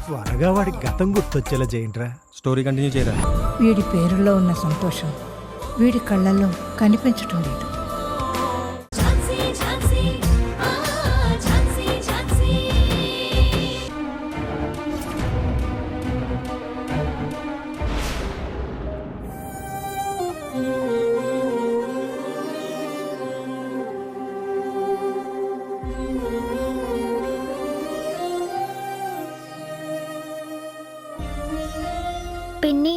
త్వరగా వాడి గతం గుర్తొచ్చేలా చేయండిరా. స్టోరీ కంటిన్యూ చేయరా. వీడి పేరులో ఉన్న సంతోషం వీడి కళ్ళల్లో కనిపించటం లేదు. పిన్ని,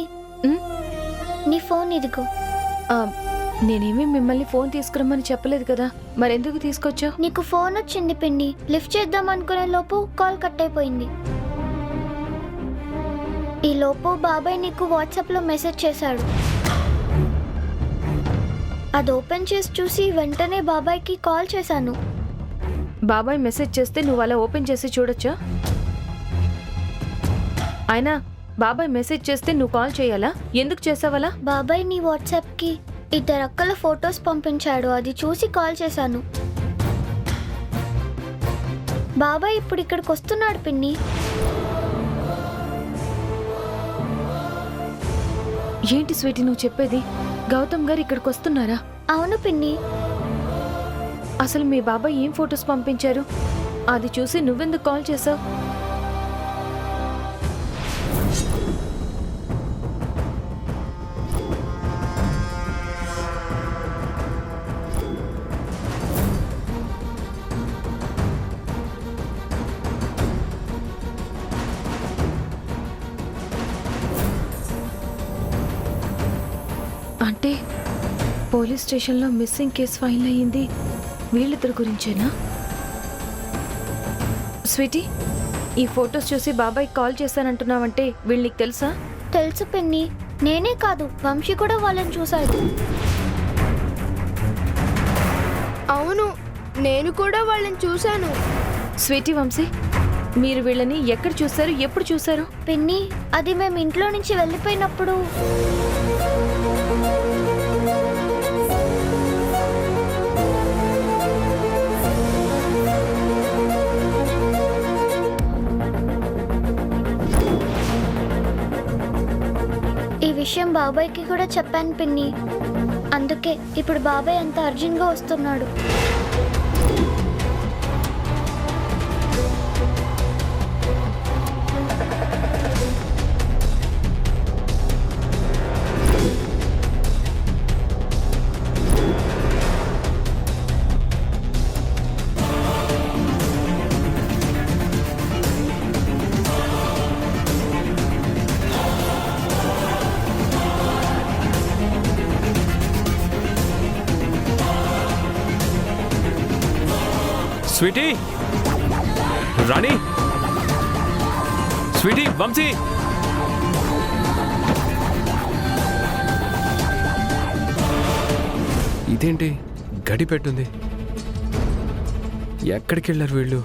నీ ఫోన్ ఇదిగో. నేనేమి మిమ్మల్ని ఫోన్ తీసుకురమ్మని చెప్పలేదు కదా, మరెందుకు తీసుకొచ్చావు? నీకు ఫోన్ వచ్చింది పిన్ని. లిఫ్ట్ చేద్దాం అనుకునే లోపు కాల్ కట్ అయిపోయింది. ఈ లోపు బాబాయ్ నీకు వాట్సాప్లో మెసేజ్ చేశాడు. అది ఓపెన్ చేసి చూసి వెంటనే బాబాయ్కి కాల్ చేశాను. బాబాయ్ మెసేజ్ చేస్తే నువ్వు అలా ఓపెన్ చేసి చూడొచ్చా? అయినా బాబాయ్ మెసేజ్ చేస్తే నువ్వు కాల్ చేయాలా? ఎందుకు చేసావలా? బాబాయ్ నీ వాట్సాప్కి 2 అక్కల ఫొటోస్ పంపించాడు. అది చూసి కాల్ చేశాను. బాబాయ్ ఇప్పుడు ఇక్కడికి వస్తున్నాడు పిన్ని. ఏంటి స్వీటీ నువ్వు చెప్పేది? గౌతమ్ గారు ఇక్కడికి వస్తున్నారా? అవును పిన్ని. అసలు మీ బాబాయ్ ఏం ఫొటోస్ పంపించారు? అది చూసి నువ్వెందుకు కాల్ చేసావు? అంటే పోలీస్ స్టేషన్లో మిస్సింగ్ కేసు ఫైల్ అయ్యింది వీళ్ళిద్దరి గురించేనా? స్వీటీ, ఈ ఫొటోస్ చూసి బాబాయ్ కాల్ చేశానంటున్నావంటే వీళ్ళు నీకు తెలుసా? తెలుసు పిన్ని. నేనే కాదు, వంశీ కూడా వాళ్ళని చూశాడు. అవును, నేను కూడా వాళ్ళని చూశాను. స్వీటీ, వంశీ, మీరు వీళ్ళని ఎక్కడ చూశారు, ఎప్పుడు చూశారు? పిన్ని, అది మేము ఇంట్లో నుంచి వెళ్ళిపోయినప్పుడు. ఈ విషయం బాబాయ్కి కూడా చెప్పాను పిన్ని. అందుకే ఇప్పుడు బాబాయ్ అంత అర్జెంట్గా వస్తున్నాడు. స్వీటీ, రాణి, స్వీటీ, వంశీ, ఇదేంటి గడి పెట్టుంది? ఎక్కడికి వెళ్ళారు వీళ్ళు?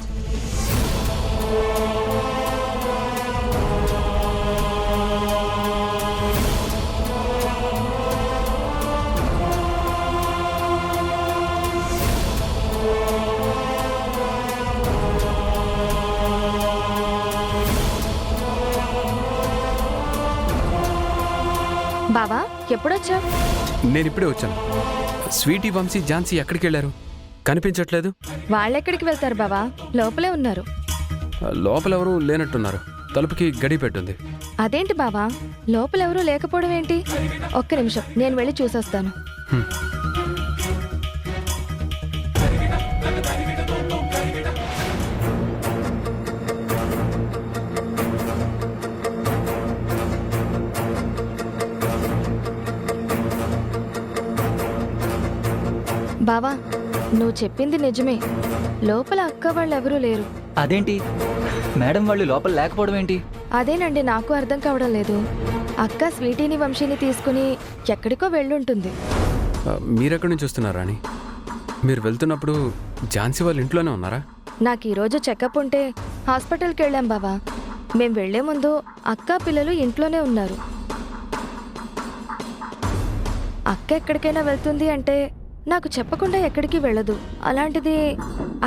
బావా, ఎప్పుడొచ్చావు? నేను ఇప్పుడే వచ్చాను. స్వీటీ, వంశీ, ఝాన్సీ ఎక్కడికి వెళ్ళారు? కనిపించట్లేదు. వాళ్ళెక్కడికి వెళ్తారు బావా, లోపలే ఉన్నారు. లోపలెవరూ లేనట్టున్నారు. తలుపుకి గడి పెట్టుంది. అదేంటి బావా, లోపలెవరూ లేకపోవడం ఏంటి? ఒక్క నిమిషం, నేను వెళ్ళి చూసొస్తాను. బావా, నువ్వు చెప్పింది నిజమే. లోపల అక్క వాళ్ళు ఎవరూ లేరు. అదేంటి మేడం, వాళ్ళు లోపల లేకపోవడం ఏంటి? అదేనండి నాకు అర్థం కావడం లేదు. అక్క స్వీటీని, వంశీని తీసుకుని ఎక్కడికో వెళ్ళుంటుంది. మీరెక్కడి నుంచి వస్తున్నారా అని? మీరు వెళ్తున్నప్పుడు ఝాన్సీ వాళ్ళ ఇంట్లోనే ఉన్నారా? నాకు ఈరోజు చెకప్ ఉంటే హాస్పిటల్కి వెళ్ళాం బావా. మేం వెళ్లే ముందు అక్క పిల్లలు ఇంట్లోనే ఉన్నారు. అక్క ఎక్కడికైనా వెళ్తుంది అంటే నాకు చెప్పకుండా ఎక్కడికి వెళ్ళదు. అలాంటిది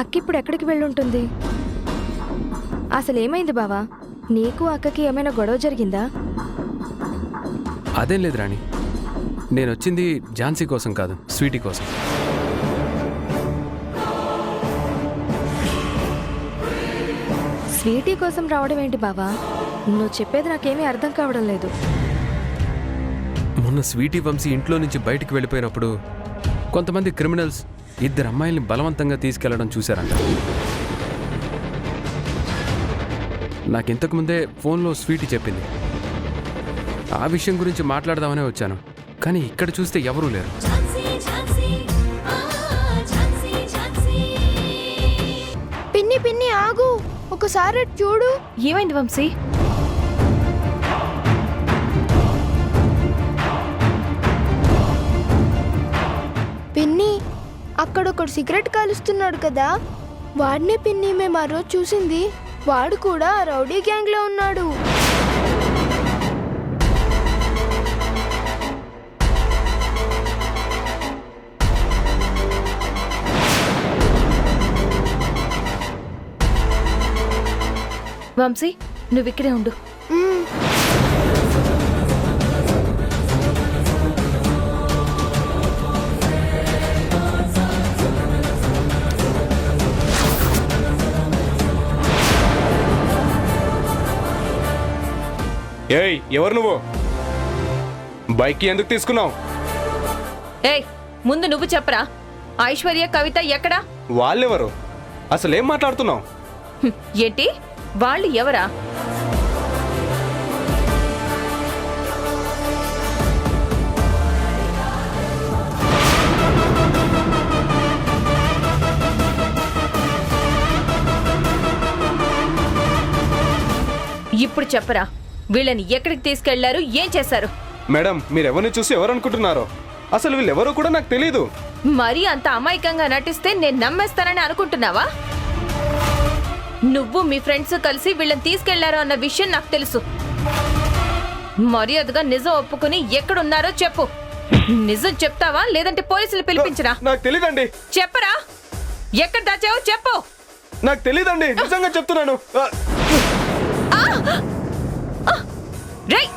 అక్క ఇప్పుడు ఎక్కడికి వెళ్ళుంటుంది? అసలు ఏమైంది బావా? నీకు అక్కకి ఏమైనా గొడవ జరిగిందా? అదేం లేదు రాణి, నేను వచ్చింది ఝాన్సీ కోసం కాదు, స్వీటీ కోసం. స్వీటీ కోసం రావడం ఏంటి బావా? నువ్వు చెప్పేది నాకేమీ అర్థం కావడం లేదు. మొన్న స్వీటీ వంశీ ఇంట్లో నుంచి బయటికి వెళ్ళిపోయినప్పుడు కొంతమంది క్రిమినల్స్ 2 అమ్మాయిల్ని బలవంతంగా తీసుకెళ్లడం చూశారంట. నాకింతకుముందే ఫోన్లో స్వీటీ చెప్పింది. ఆ విషయం గురించి మాట్లాడదామనే వచ్చాను, కానీ ఇక్కడ చూస్తే ఎవరూ లేరు. పిన్ని పిన్ని ఆగు, ఒకసారి అటు చూడు. ఏమైంది వంశీ? పిన్ని, అక్కడ ఒకడు సిగరెట్ కాలుస్తున్నాడు కదా, వాడినే పిన్ని మేము ఆ రోజు చూసింది. వాడు కూడా రౌడీ గ్యాంగ్ లో ఉన్నాడు. వంశీ, నువ్వు ఇక్కడే ఉండు. ఏయ్, ఎవరు నువ్వు? బైక్ ఎందుకు తీసుకున్నావు? ఏయ్, ముందు నువ్వు చెప్పరా, ఐశ్వర్య కవిత ఎక్కడా? వాళ్ళెవరు? అసలు ఏం మాట్లాడుతున్నావు? ఏంటి వాళ్ళు ఎవరా? ఇప్పుడు చెప్పరా, వీళ్ళని ఎక్కడికి తీసుకెళ్లారు, ఏం చేశారు? మేడం, మీరెవరిని చూసి ఎవరు అనుకుంటున్నారో? అసలు వీళ్ళెవరో కూడా నాకు తెలీదు. మరీ అంత అమాయకంగా నటిస్తే నేను నమ్మేస్తానని అనుకుంటున్నావా? నువ్వు మీ ఫ్రెండ్స్ కలిసి వీళ్ళని తీసుకెళ్లారు అన్న విషయం నాకు తెలుసు. మర్యాదగా నిజం ఒప్పుకుని ఎక్కడున్నారో చెప్పు. నిజం చెప్తావా లేదంటే పోలీసులు పిలిపించరా? నాకు తెలీదండి. చెప్పరా, ఎక్కడ దాచావో చెప్పు. నాకు తెలీదండి, నిజంగా చెప్తున్నాను. రేయ్,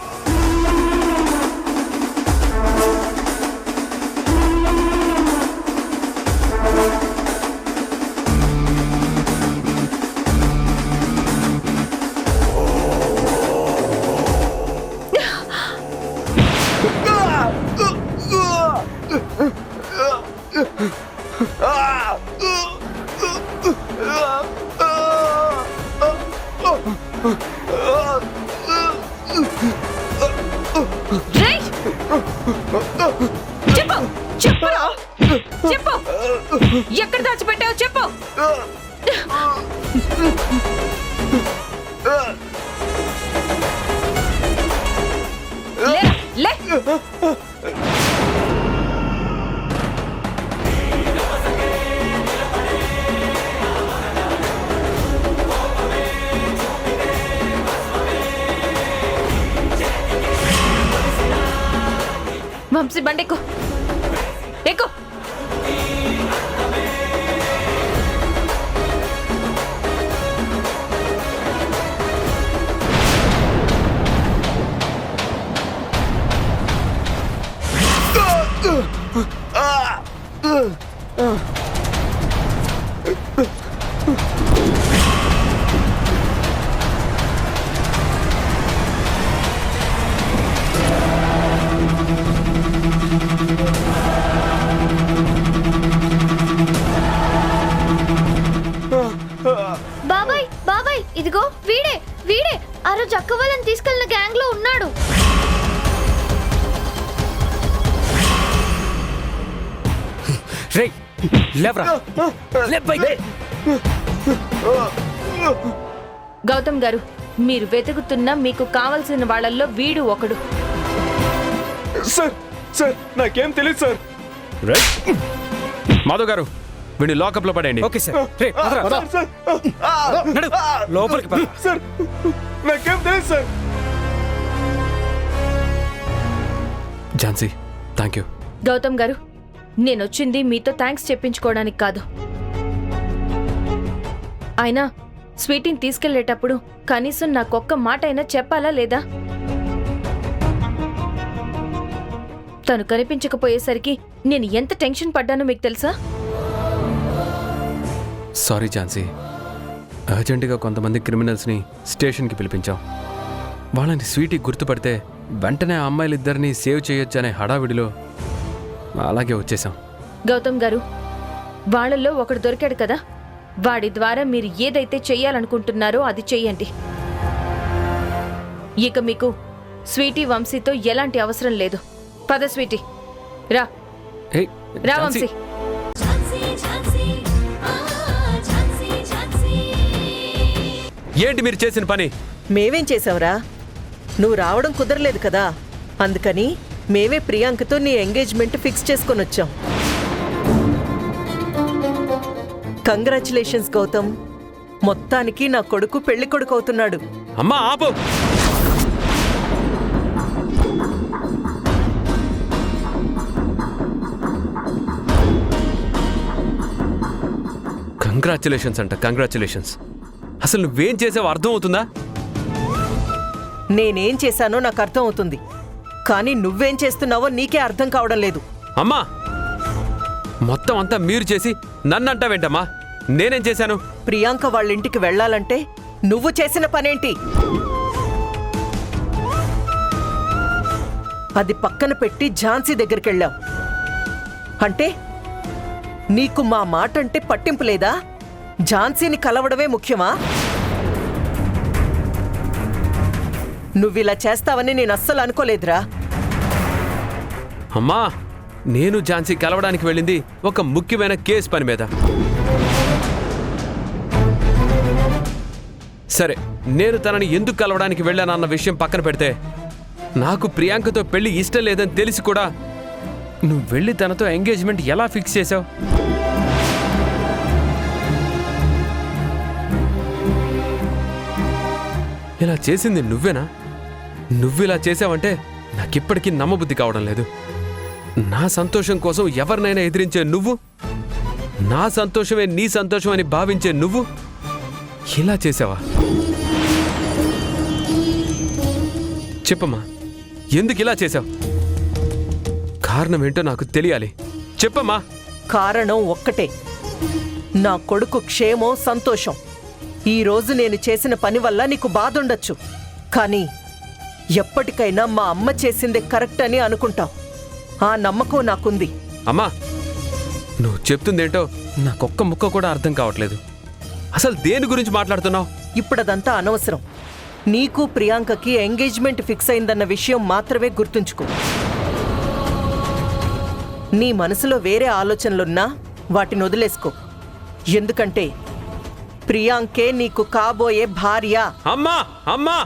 రేయ్, చెప్పు, చెప్పురా, చెప్పు, ఎక్కడ దాచిపెట్టావో చెప్పు. లే, లే. వంశీ, బండెక్కు, ఎక్కు. బాబాయ్ బాబాయ్, ఇదిగో వీడే వీడే ఆ రోజు అక్క వాళ్ళని తీసుకెళ్ళిన గ్యాంగ్ లో ఉన్నాడు. రేయ్, లేవరా, లే బైక్. గౌతమ్ గారు, మీరు వెతుకుతున్న మీకు కావలసిన వాళ్ళల్లో వీడు ఒకడు. సార్, సార్, నాకేం తెలియదు సార్. మాధవ్ గారు, వీడిని లాకప్లో పడేయండి. Okay sir. రేయ్, పదరా. సార్, సార్, నడు, లోపలికి పద. సార్, నాకేం తెలియదు sir. Jhansi, thank you. Gautam garu, నేనొచ్చింది మీతో థ్యాంక్స్ చెప్పించుకోవడానికి కాదు. అయినా స్వీటీని తీసుకెళ్లేటప్పుడు కనీసం నాకొక్క మాట అయినా చెప్పాలా లేదా? తను కనిపించకపోయేసరికి నేను ఎంత టెన్షన్ పడ్డానో మీకు తెలుసా? సారీ ఝాన్సీ, అర్జెంటుగా కొంతమంది క్రిమినల్స్ని స్టేషన్కి పిలిపించాం. వాళ్ళని స్వీటీ గుర్తుపడితే వెంటనే ఆ అమ్మాయిలిద్దరినీ సేవ్ చేయొచ్చు అనే హడావిడిలో అలాగే వచ్చేసాం. గౌతమ్ గారు, వాళ్ళల్లో ఒకడు దొరికాడు కదా, వాడి ద్వారా మీరు ఏదైతే చెయ్యాలనుకుంటున్నారో అది చెయ్యండి. ఇక మీకు స్వీటీ వంశీతో ఎలాంటి అవసరం లేదు. పద స్వీటీ, రా ఏయ్, రా ఝాన్సీ. వంశీ. ఏంటి మీరు చేసిన పని? మేమేం చేసావురా? నువ్వు రావడం కుదరలేదు కదా, అందుకని మేమే ప్రియాంకతో నీ ఎంగేజ్మెంట్ ఫిక్స్ చేసుకొని వచ్చాం. కంగ్రాచులేషన్స్ గౌతమ్, మొత్తానికి నా కొడుకు పెళ్లి కొడుకు అవుతున్నాడు. అమ్మా ఆపు! కంగ్రాచులేషన్స్ అంట, కంగ్రాచులేషన్స్. అసలు నువ్వేం చేసావో అర్థం అవుతుందా? నేనేం చేశానో నాకు అర్థం అవుతుంది, కానీ నువ్వేం చేస్తున్నావో నీకే అర్థం కావడం లేదు. అమ్మా, మొత్తం అంతా మీరు చేసి నన్ను అంటావేంటమ్మా? నేనేం చేశాను? ప్రియాంక వాళ్ళ ఇంటికి వెళ్ళాలంటే నువ్వు చేసిన పనేంటి? అది పక్కన పెట్టి ఝాన్సీ దగ్గరికి వెళ్ళావు అంటే నీకు మా మాట అంటే పట్టింపు లేదా? ఝాన్సీని కలవడమే ముఖ్యమా? నువ్విలా చేస్తావని నేను అస్సలు అనుకోలేదురా. అమ్మా, నేను ఝాన్సీ కలవడానికి వెళ్ళింది ఒక ముఖ్యమైన కేసు పని మీద. సరే, నేను తనని ఎందుకు కలవడానికి వెళ్ళానన్న విషయం పక్కన పెడితే, నాకు ప్రియాంకతో పెళ్లి ఇష్టం లేదని తెలిసి కూడా నువ్వు వెళ్ళి తనతో ఎంగేజ్మెంట్ ఎలా ఫిక్స్ చేసావు? ఇలా చేసింది నువ్వేనా? నువ్విలా చేసావంటే నాకిప్పటికీ నమ్మబుద్ధి కావడం లేదు. నా సంతోషం కోసం ఎవరినైనా ఎదిరించే నువ్వు, నా సంతోషమే నీ సంతోషం అని భావించే నువ్వు ఇలా చేసావా? చెప్పమ్మా, ఎందుకు ఇలా చేసావు? కారణం ఏంటో నాకు తెలియాలి. చెప్పమ్మా. కారణం ఒక్కటే, నా కొడుకు క్షేమం సంతోషం. ఈరోజు నేను చేసిన పని వల్ల నీకు బాధ ఉండొచ్చు, కానీ ఎప్పటికైనా మా అమ్మ చేసిందే కరెక్ట్ అని అనుకుంటావు. ఆ నమ్మకం నాకుంది. అమ్మా, నువ్వు చెప్తుందేంటో నాకొక్క ముక్క కూడా అర్థం కావట్లేదు. అసలు దేని గురించి మాట్లాడుతున్నావు? ఇప్పుడదంతా అనవసరం. నీకు ప్రియాంకకి ఎంగేజ్మెంట్ ఫిక్స్ అయిందన్న విషయం మాత్రమే గుర్తుంచుకో. నీ మనసులో వేరే ఆలోచనలున్నా వాటిని వదిలేసుకో. ఎందుకంటే ప్రియాంకే నీకు కాబోయే భార్య. అమ్మా, అమ్మా!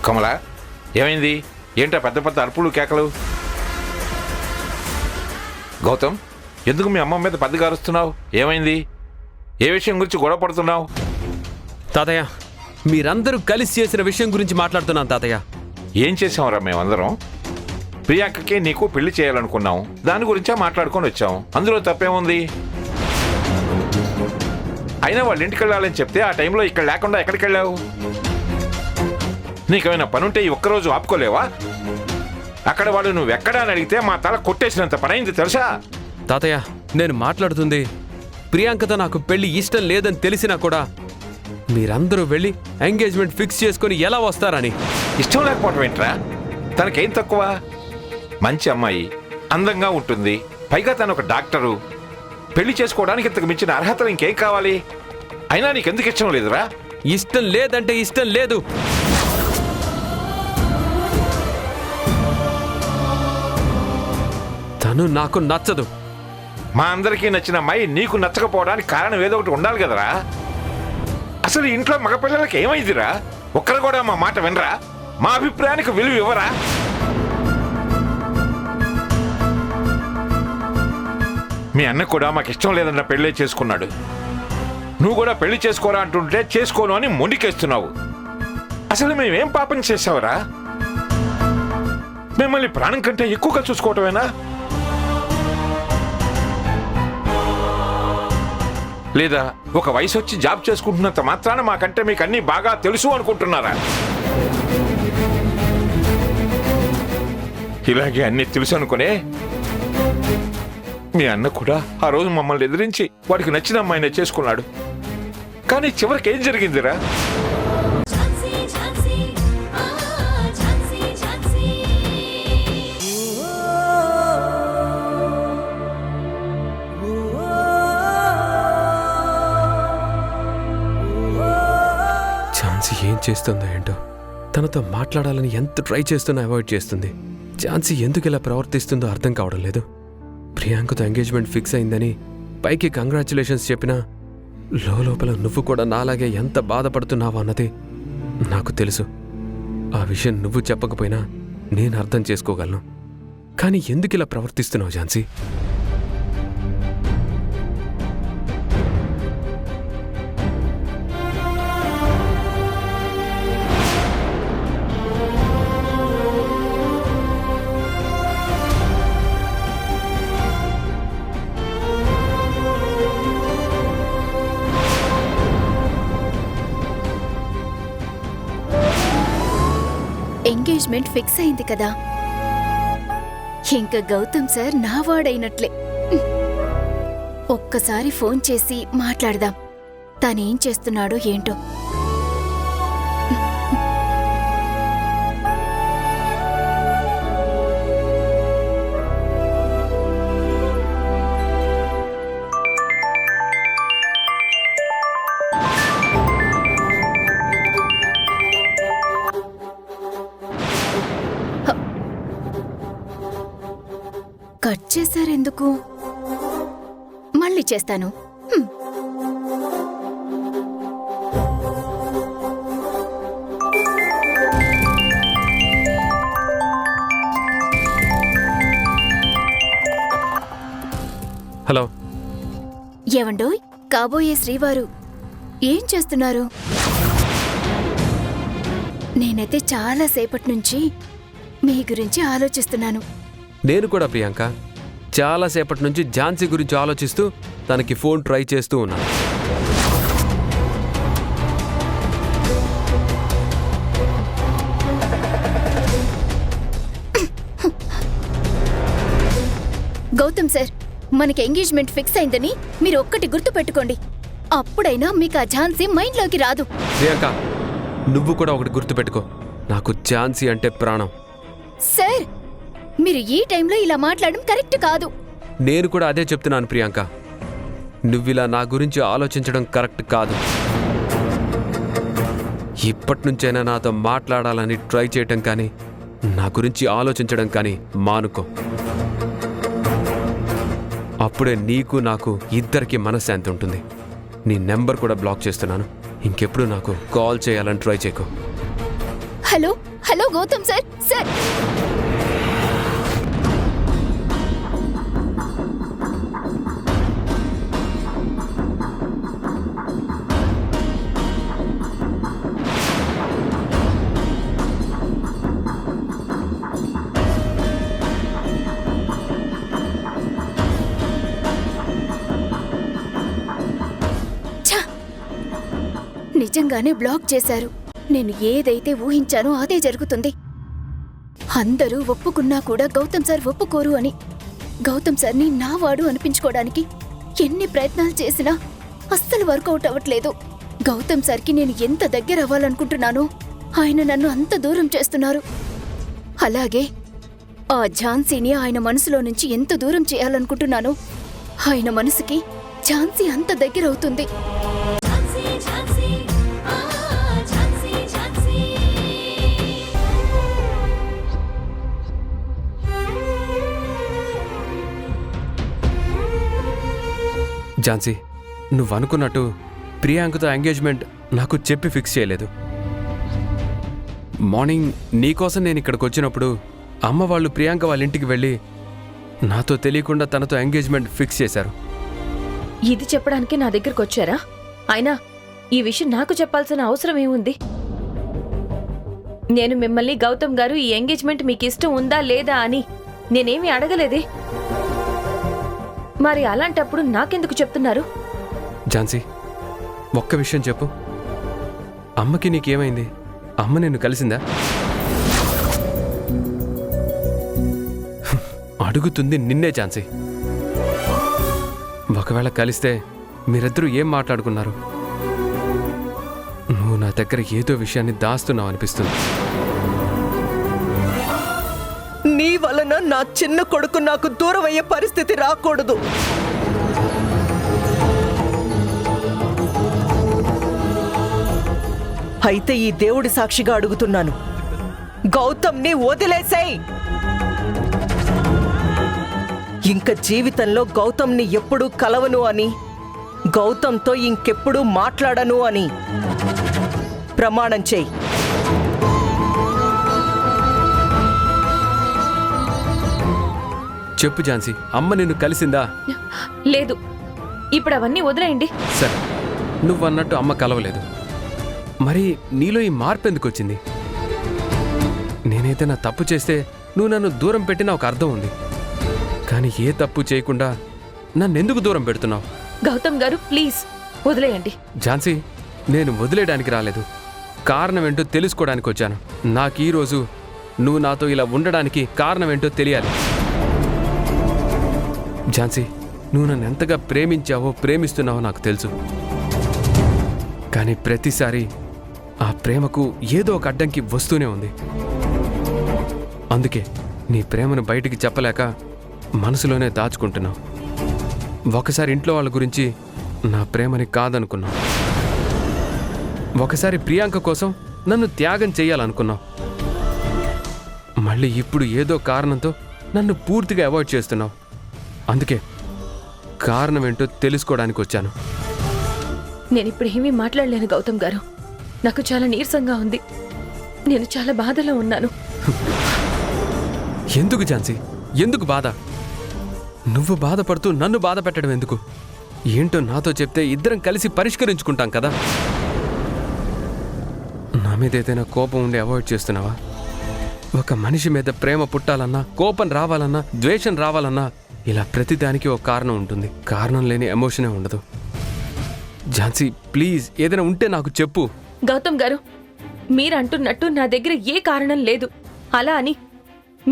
కమలా, ఏమైంది? ఏంటో పెద్ద పెద్ద అరుపులు కేకలు? గౌతమ్, ఎందుకు మీ అమ్మ మీద పెద్దగా అరుస్తున్నావు? ఏమైంది? ఏ విషయం గురించి గొడవ పడుతున్నావు? తాతయ్య, మీరందరూ కలిసి చేసిన విషయం గురించి మాట్లాడుతున్నాను తాతయ్య. ఏం చేసాంరా మేమందరం? ప్రియాంకకి నీకు పెళ్లి చేయాలనుకున్నాం, దాని గురించే మాట్లాడుకొని వచ్చాం. అందులో తప్పేముంది? అయినా వాళ్ళ ఇంటికి వెళ్ళాలని చెప్తే ఆ టైంలో ఇక్కడ లేకుండా ఎక్కడికి వెళ్ళావు? నీకేమైనా పనుంటే ఈ ఒక్కరోజు ఆపుకోలేవా? అక్కడ వాళ్ళు నువ్వెక్కడా అని అడిగితే మా తల కొట్టేసినంత పనైంది తెలుసా? తాతయ్య, నేను మాట్లాడుతుంది ప్రియాంకతో నాకు పెళ్లి ఇష్టం లేదని తెలిసినా కూడా మీరందరూ వెళ్ళి ఎంగేజ్మెంట్ ఫిక్స్ చేసుకుని ఎలా వస్తారని. ఇష్టం లేకపోవడం ఏంట్రా? తనకేం తక్కువ? మంచి అమ్మాయి, అందంగా ఉంటుంది, పైగా తను ఒక డాక్టరు. పెళ్లి చేసుకోవడానికి ఇంతకు మించిన అర్హతలు ఇంకేం కావాలి? అయినా నీకెందుకు ఇష్టం లేదురా? ఇష్టం లేదంటే ఇష్టం లేదు. తను నాకు నచ్చదు. మా అందరికీ నచ్చిన అమ్మాయి నీకు నచ్చకపోవడానికి కారణం ఏదో ఒకటి ఉండాలి కదరా? అసలు ఇంట్లో మగపిల్లలకి ఏమైందిరా? ఒక్కరు కూడా మా మాట వినరా? మా అభిప్రాయానికి విలువ ఇవ్వరా? మీ అన్న కూడా మాకు ఇష్టం లేదన్న పెళ్ళే చేసుకున్నాడు. నువ్వు కూడా పెళ్లి చేసుకోరా అంటుంటే చేసుకోను అని మొండికేస్తున్నావు. అసలు మేమేం పాపం చేసావురా? మిమ్మల్ని ప్రాణం కంటే ఎక్కువగా చూసుకోవటమేనా? లేదా ఒక వయసు వచ్చి జాబ్ చేసుకుంటున్నంత మాత్రాన మాకంటే మీకు అన్నీ బాగా తెలుసు అనుకుంటున్నారా? ఇలాగే అన్నీ తెలుసు అనుకునే మీ అన్న కూడా ఆ రోజు మమ్మల్ని ఎదిరించి వాడికి నచ్చిన అమ్మాయినే చేసుకున్నాడు. కానీ చివరికి ఏం జరిగిందిరా? ఝాన్సీ ఏం చేస్తుందో ఏంటో, తనతో మాట్లాడాలని ఎంత ట్రై చేస్తున్నా అవాయిడ్ చేస్తుంది. ఝాన్సీ ఎందుకు ఇలా ప్రవర్తిస్తుందో అర్థం కావడం లేదు. ప్రియాంకతో ఎంగేజ్మెంట్ ఫిక్స్ అయిందని పైకి కంగ్రాచులేషన్స్ చెప్పినా లోపల నువ్వు కూడా నాలాగే ఎంత బాధపడుతున్నావో అన్నది నాకు తెలుసు. ఆ విషయం నువ్వు చెప్పకపోయినా నేను అర్థం చేసుకోగలను. కానీ ఎందుకు ఇలా ప్రవర్తిస్తున్నావు ఝాన్సీ? ఎంగేజ్మెంట్ ఫిక్స్ అయింది కదా, ఇంకా గౌతమ్ సార్ నా వాడైనట్లే. ఒక్కసారి ఫోన్ చేసి మాట్లాడదాం, తనేం చేస్తున్నాడో ఏంటో. కట్ చేశారెందుకు? మళ్ళీ చేస్తాను. హలో. ఏవండోయ్, కాబోయే శ్రీవారు ఏం చేస్తున్నారు? నేనైతే చాలా సేపటి నుంచి మీ గురించి ఆలోచిస్తున్నాను. నేను కూడా ప్రియాంక చాలాసేపటి నుంచి ఝాన్సీ గురించి ఆలోచిస్తూ తనకి ఫోన్ ట్రై చేస్తూ ఉన్నాను. గౌతమ్ సార్, మనకి ఎంగేజ్మెంట్ ఫిక్స్ అయిందని మీరు ఒక్కటి గుర్తు పెట్టుకోండి. అప్పుడైనా మీకు ఆ ఝాన్సీ మైండ్లోకి రాదు. ప్రియాంక, నువ్వు కూడా ఒకటి గుర్తుపెట్టుకో, నాకు ఝాన్సీ అంటే ప్రాణం. సార్, మీరు ఈ టైంలో ఇలా మాట్లాడడం కరెక్ట్ కాదు. నేను కూడా అదే చెప్తున్నాను ప్రియాంక, నువ్విలా నా గురించి ఆలోచించడం కరెక్ట్ కాదు. ఇప్పటినుంచైనా నాతో మాట్లాడాలని ట్రై చేయటం కానీ నా గురించి ఆలోచించడం కానీ మానుకో. అప్పుడే నీకు నాకు ఇద్దరికి మనశ్శాంతి ఉంటుంది. నీ నెంబర్ కూడా బ్లాక్ చేస్తున్నాను. ఇంకెప్పుడు నాకు కాల్ చేయాలని ట్రై చేయకు. Hello hello Gautam sir. Sir, నిజంగానే బ్లాక్ చేశారు. నేను ఏదైతే ఊహించానో అదే జరుగుతుంది. అందరూ ఒప్పుకున్నా కూడా గౌతమ్ సార్ ఒప్పుకోరు అని. గౌతమ్ సార్ని నా వాడు అనిపించుకోవడానికి ఎన్ని ప్రయత్నాలు చేసినా అస్సలు వర్కౌట్ అవ్వట్లేదు. గౌతమ్ సార్కి నేను ఎంత దగ్గర అవ్వాలనుకుంటున్నానో ఆయన నన్ను అంత దూరం చేస్తున్నారు. అలాగే ఆ ఝాన్సీని ఆయన మనసులో నుంచి ఎంత దూరం చేయాలనుకుంటున్నానో ఆయన మనసుకి ఝాన్సీ అంత దగ్గర అవుతుంది. ఝాన్సీ, నువ్వనుకున్నట్టు ప్రియాంకతో ఎంగేజ్మెంట్ నాకు చెప్పి ఫిక్స్ చేయలేదు. మార్నింగ్ నీకోసం నేను ఇక్కడికి వచ్చినప్పుడు అమ్మ వాళ్ళు ప్రియాంక వాళ్ళ ఇంటికి వెళ్ళి నాతో తెలియకుండా తనతో ఎంగేజ్మెంట్ ఫిక్స్ చేశారు. ఇది చెప్పడానికి నా దగ్గరకు వచ్చారా? అయినా ఈ విషయం నాకు చెప్పాల్సిన అవసరం ఏముంది? నేను మిమ్మల్ని గౌతమ్ గారు ఈ ఎంగేజ్మెంట్ మీకు ఇష్టం ఉందా లేదా అని నేనేమీ అడగలేదే. మరి అలాంటప్పుడు నాకెందుకు చెప్తున్నారు? ఝాన్సీ, ఒక్క విషయం చెప్పు. అమ్మకి నీకేమైంది? అమ్మ నిన్ను కలిసిందా? అడుగుతుంది నిన్నే ఝాన్సీ. ఒకవేళ కలిస్తే మీరిద్దరూ ఏం మాట్లాడుకున్నారు? నువ్వు నా దగ్గర ఏదో విషయాన్ని దాస్తున్నావు అనిపిస్తుంది. నీ వలన నా చిన్న కొడుకు నాకు దూరం అయ్యే పరిస్థితి రాకూడదు. అయితే ఈ దేవుడి సాక్షిగా అడుగుతున్నాను, గౌతమ్ని వదిలేసేయ్. ఇంక జీవితంలో గౌతమ్ని ఎప్పుడూ కలవను అని, గౌతమ్తో ఇంకెప్పుడూ మాట్లాడను అని ప్రమాణం చేయి. చెప్పు ఝాన్సీ, అమ్మ నిన్ను కలిసిందా? లేదు. ఇప్పుడు అవన్నీ వదిలేయండి. సరే, నువ్వన్నట్టు అమ్మ కలవలేదు. మరి నీలో ఈ మార్పు ఎందుకు వచ్చింది? నేనైతే నా తప్పు చేస్తే నువ్వు నన్ను దూరం పెట్టిన ఒక అర్థం ఉంది. కానీ ఏ తప్పు చేయకుండా నన్నెందుకు దూరం పెడుతున్నావు? గౌతమ్ గారు ప్లీజ్ వదిలేయండి. ఝాన్సీ, నేను వదిలేయడానికి రాలేదు, కారణం ఏంటో తెలుసుకోవడానికి వచ్చాను. నాకు ఈరోజు నువ్వు నాతో ఇలా ఉండడానికి కారణం ఏంటో తెలియాలి. ఝాన్సీ, నువ్వు నన్ను ఎంతగా ప్రేమించావో ప్రేమిస్తున్నావో నాకు తెలుసు. కానీ ప్రతిసారి ఆ ప్రేమకు ఏదో ఒక అడ్డంకి వస్తూనే ఉంది. అందుకే నీ ప్రేమను బయటికి చెప్పలేక మనసులోనే దాచుకుంటున్నావు. ఒకసారి ఇంట్లో వాళ్ళ గురించి నా ప్రేమని కాదనుకున్నావు. ఒకసారి ప్రియాంక కోసం నన్ను త్యాగం చేయాలనుకున్నావు. మళ్ళీ ఇప్పుడు ఏదో కారణంతో నన్ను పూర్తిగా అవాయిడ్ చేస్తున్నావు. అందుకే కారణం ఏంటో తెలుసుకోవడానికి వచ్చాను. నేను ఇప్పుడు ఏమీ మాట్లాడలేను గౌతమ్ గారు. నాకు చాలా నీరసంగా ఉంది. నేను చాలా బాధలో ఉన్నాను. ఎందుకు ఝాన్సీ, ఎందుకు బాధ? నువ్వు బాధపడుతూ నన్ను బాధ పెట్టడం ఎందుకు? ఏంటో నాతో చెప్తే ఇద్దరం కలిసి పరిష్కరించుకుంటాం కదా. నా మీద ఏదైనా కోపం ఉండి అవాయిడ్ చేస్తున్నావా? ఒక మనిషి మీద ప్రేమ పుట్టాలన్నా, కోపం రావాలన్నా, ద్వేషం రావాలన్నా ఇలా ప్రతిదానికి ఒక కారణం ఉంటుంది. కారణం లేని ఎమోషనే ఉండదు. ఝాన్సీ ప్లీజ్, ఏదైనా ఉంటే నాకు చెప్పు. గౌతమ్ గారు, మీరంటున్నట్టు నా దగ్గర ఏ కారణం లేదు. అలా అని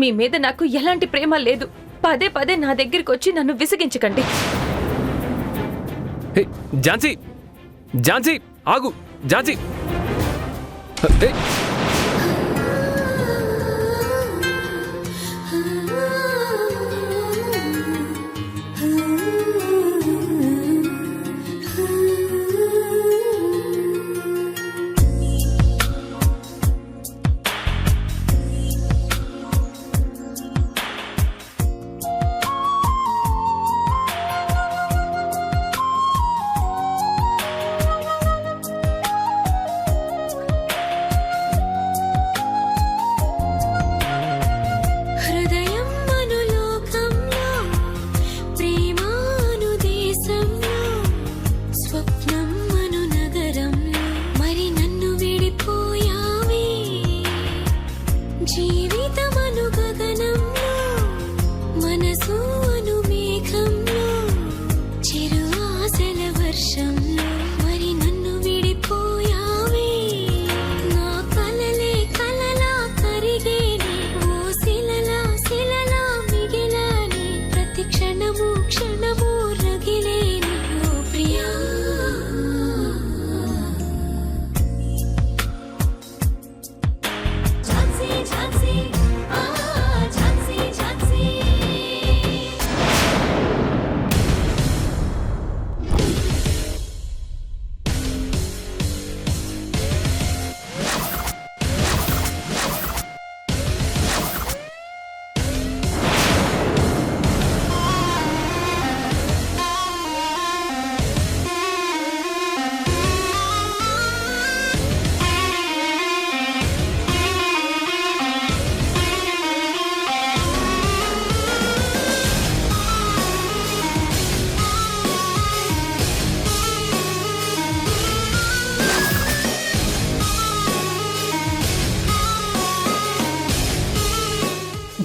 మీ మీద నాకు ఎలాంటి ప్రేమ లేదు. పదే పదే నా దగ్గరికి వచ్చి నన్ను విసిగించకండి. హే ఝాన్సీ, ఝాన్సీ ఆగు. ఝాన్సీ, హే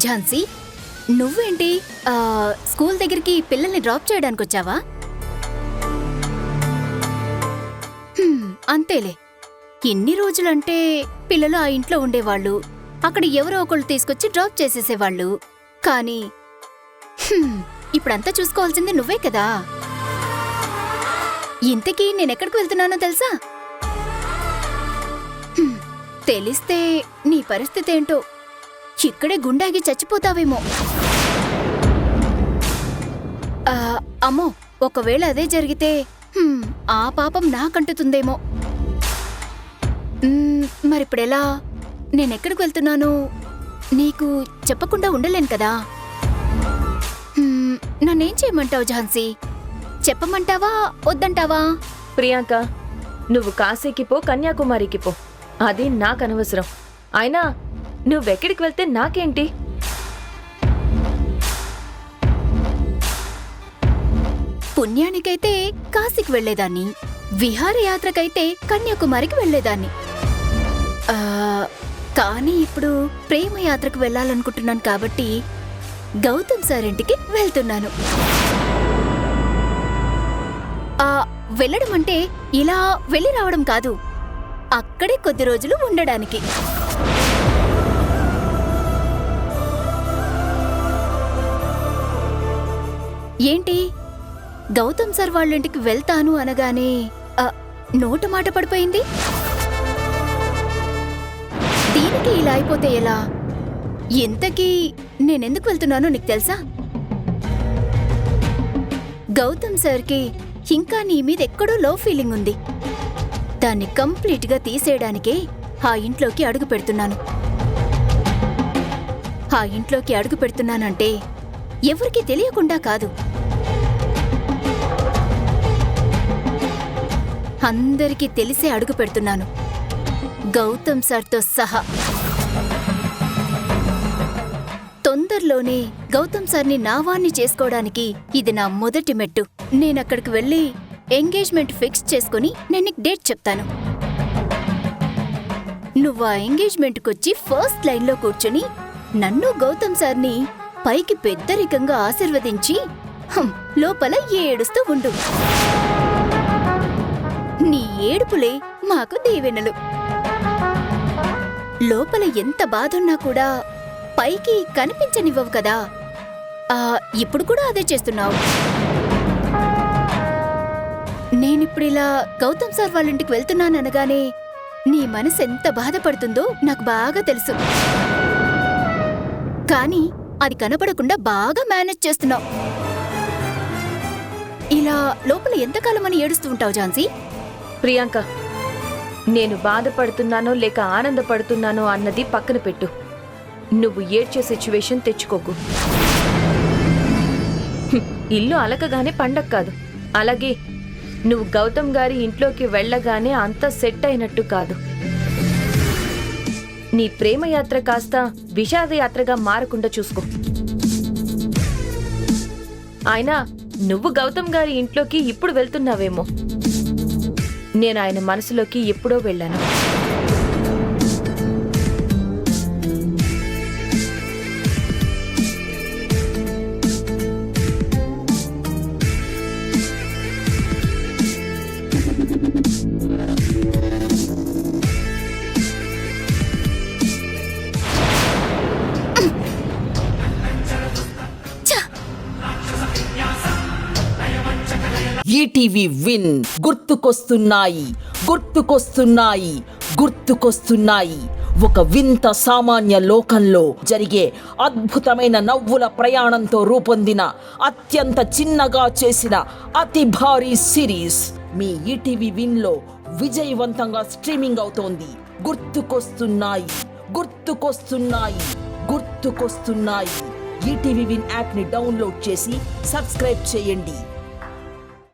ఝాన్సీ నువ్వేంటి స్కూల్ దగ్గరికి పిల్లల్ని డ్రాప్ చేయడానికి వచ్చావా? అంతేలే, ఇన్ని రోజులంటే పిల్లలు ఆ ఇంట్లో ఉండేవాళ్ళు, అక్కడ ఎవరో ఒకళ్ళు తీసుకొచ్చి డ్రాప్ చేసేసేవాళ్ళు. కానీ ఇప్పుడంతా చూసుకోవాల్సింది నువ్వే కదా. ఇంతకీ నేనెక్కడికి వెళ్తున్నానో తెలుసా? తెలిస్తే నీ పరిస్థితి ఏంటో, ఇక్కడే గుండాగి చచ్చిపోతావేమో. అమ్మో, ఒకవేళ అదే జరిగితే ఆ పాపం నాకంటుతుందేమో. మరిప్పుడెలా? నేనెక్కడికి వెళ్తున్నాను నీకు చెప్పకుండా ఉండలేను కదా. నన్నేం చేయమంటావు ఝాన్సీ? చెప్పమంటావా వద్దంటావా? ప్రియాంక, నువ్వు కాశీకి పో, కన్యాకుమారికి పో, అది నాకు అనవసరం. అయినా నువ్వెక్కడికి వెళ్తే నాకేంటి? పుణ్యానికైతే కాశీకి వెళ్లేదాన్ని, విహారయాత్రకైతే కన్యాకుమారికి వెళ్లేదాన్ని. కానీ ఇప్పుడు ప్రేమయాత్రకు వెళ్ళాలనుకుంటున్నాను కాబట్టి గౌతమ్ సార్ ఇంటికి వెళ్తున్నాను. వెళ్ళడం అంటే ఇలా వెళ్ళి రావడం కాదు, అక్కడే కొద్ది రోజులు ఉండడానికి. ఏంటి, గౌతమ్ సార్ వాళ్ళింటికి వెళ్తాను అనగానే నోట మాట పడిపోయింది? దీనికి ఇలా అయిపోతే ఎలా? ఇంతకీ నేనెందుకు వెళ్తున్నానో నీకు తెలుసా? గౌతమ్ సార్కి ఇంకా నీ మీద ఎక్కడో లో ఫీలింగ్ ఉంది. దాన్ని కంప్లీట్గా తీసేయడానికే ఆ ఇంట్లోకి అడుగు పెడుతున్నాను. ఆ ఇంట్లోకి అడుగు పెడుతున్నానంటే ఎవరికీ తెలియకుండా కాదు, అందరికీ తెలిసే అడుగు పెడుతున్నాను, గౌతమ్ సార్తో సహా. తొందరలోనే గౌతమ్ సార్ని నావాన్ని చేసుకోవడానికి ఇది నా మొదటి మెట్టు. నేనక్కడికి వెళ్ళి ఎంగేజ్మెంట్ ఫిక్స్ చేసుకుని నేను నీకు డేట్ చెప్తాను. నువ్వు ఆ ఎంగేజ్మెంట్కొచ్చి ఫస్ట్ లైన్లో కూర్చుని నన్ను గౌతమ్ సార్ని పైకి పెద్దరికంగా ఆశీర్వదించి లోపల ఏడుస్తూ ఉండు. నీ ఏడుపులే మాకు దీవెనలు. లోపల ఎంత బాధున్నా కూడా పైకి కనిపించనివ్వవు కదా. ఇప్పుడు కూడా అదే చేస్తున్నావు. నేనిప్పుడిలా గౌతమ్ సార్ వాళ్ళింటికి వెళ్తున్నాననగానే నీ మనసు ఎంత బాధపడుతుందో నాకు బాగా తెలుసు. కానీ అది కనపడకుండా బాగా మేనేజ్ చేస్తున్నావు. ఇలా లోపల ఎంతకాలమని ఏడుస్తూ ఉంటావు ఝాన్సీ? ప్రియాంక, నేను బాధపడుతున్నానో లేక ఆనందపడుతున్నానో అన్నది పక్కన పెట్టు. నువ్వు ఏడ్చే సిచ్యువేషన్ తెచ్చుకోకు. ఇల్లు అలకగానే పండగ కాదు, అలాగే నువ్వు గౌతమ్ గారి ఇంట్లోకి వెళ్ళగానే అంత సెట్ అయినట్టు కాదు. నీ ప్రేమయాత్ర కాస్త విషాదయాత్రగా మారకుండా చూసుకో. అయినా నువ్వు గౌతమ్ గారి ఇంట్లోకి ఇప్పుడు వెళ్తున్నావేమో, నేను ఆయన మనసులోకి ఎప్పుడో వెళ్ళాను. ఈటీవీ విన్ గుర్తుకొస్తున్నాయి, గుర్తుకొస్తున్నాయి, గుర్తుకొస్తున్నాయి. ఒక వింత సామాన్య లోకంలో జరిగే అద్భుతమైన నవ్వుల ప్రయాణంతో రూపొందిన అత్యంత చిన్నగా చేసిన అతి భారీ సిరీస్ మీ ఈటీవీ విన్లో విజయవంతంగా స్ట్రీమింగ్ అవుతోంది. గుర్తుకొస్తున్నాయి, గుర్తుకొస్తున్నాయి, గుర్తుకొస్తున్నాయి. ఈటీవీ విన్ యాప్ని డౌన్లోడ్ చేసి సబ్స్క్రైబ్ చేయండి.